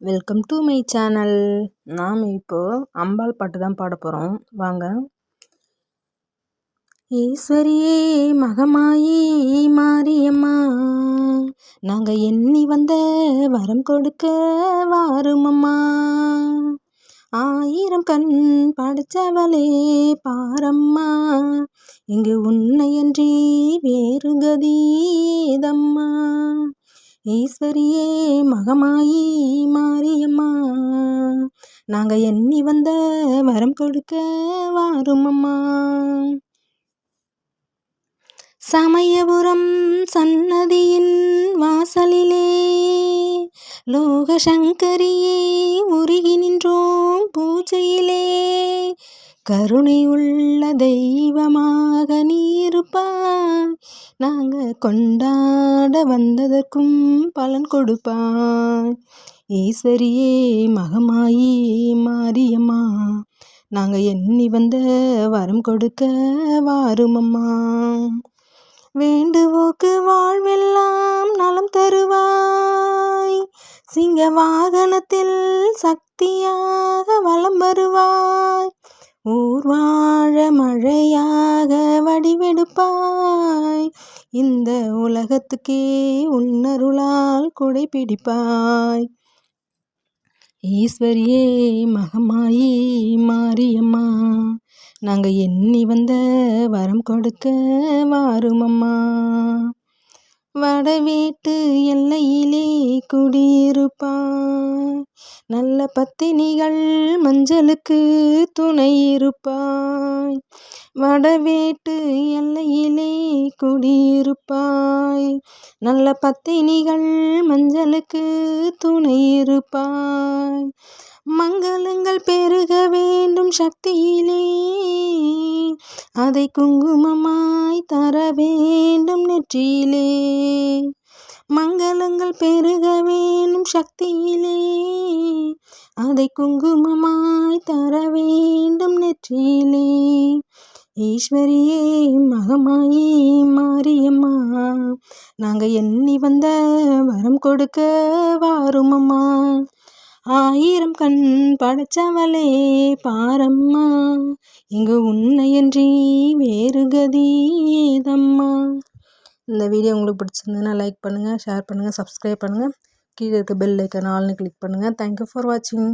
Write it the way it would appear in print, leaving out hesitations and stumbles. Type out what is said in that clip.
Welcome to my channel. நாம் இப்போது அம்பாள் பாட்டு தான் பாட போகிறோம். வாங்க. ஈஸ்வரியே மகமாயி மாரியம்மா, நாங்கள் எண்ணி வந்த வரம் கொடுக்க வாருமம்மா. ஆயிரம் கண் படைச்சவளே பாரம்மா, இங்கு உன்னையன்றி வேறு கதி ஏதம்மா. ஈஸ்வரியே மகமாயி மாரியம்மா, நாங்கள் எண்ணி வந்த வரம் கொடுக்க வாருமம்மா. சமயபுரம் சன்னதியின் வாசலிலே லோகசங்கரியே உருகி நின்றோம் பூஜையிலே. கருணை உள்ள தெய்வமாக நீ இருப்பாய், நாங்கள் கொண்டாட வந்ததற்கும் பலன் கொடுப்பாய். ஈஸ்வரியே மகமாயி மாரியம்மா, நாங்கள் எண்ணி வந்த வரம் கொடுக்க வாருமம்மா. வேண்டுவோக்கு வாழ்வெல்லாம் நலம் தருவாய், சிங்க வாகனத்தில் சக்தியாக வலம் வருவாய். ஊர் வாழ மழையாக வடிவெடுப்பாய், இந்த உலகத்துக்கே உன்னருளால் கொடை பிடிப்பாய். ஈஸ்வரியே மகமாயி மாரியம்மா, நாங்கள் எண்ணி வந்த வரம் கொடுக்க வாருமம்மா. வடவேட்டு எல்லையிலே குடியிருப்பாய், நல்ல பத்தினிகள் மஞ்சளுக்கு துணை இருப்பாய். வடவேட்டு எல்லையிலே குடியிருப்பாய், நல்ல பத்தினிகள் மஞ்சளுக்கு துணை இருப்பாய். மங்களங்கள் பெருக வேண்டும் சக்தியிலே, அதை குங்குமமாய் தர வேண்டும் நெற்றியிலே. மங்களங்கள் பெருக வேண்டும் சக்தியிலே, அதை குங்குமமாய் தர வேண்டும் நெற்றியிலே. ஈஸ்வரியே மகமாயி மாரியம்மா, நாங்கள் எண்ணி வந்த வரம் கொடுக்க வாருமம்மா. ஆயிரம் கண் படைச்சவளே பாரம்மா, இங்கு உன்னையன்றி வேறு கதி ஏதம்மா. இந்த வீடியோ உங்களுக்கு பிடிச்சிருந்ததுன்னா லைக் பண்ணுங்கள், ஷேர் பண்ணுங்கள், சப்ஸ்கிரைப் பண்ணுங்கள். கீழே இருக்க பெல் ஐக்கான் ஆல்னு கிளிக் பண்ணுங்கள். தேங்க்யூ ஃபார் வாட்சிங்.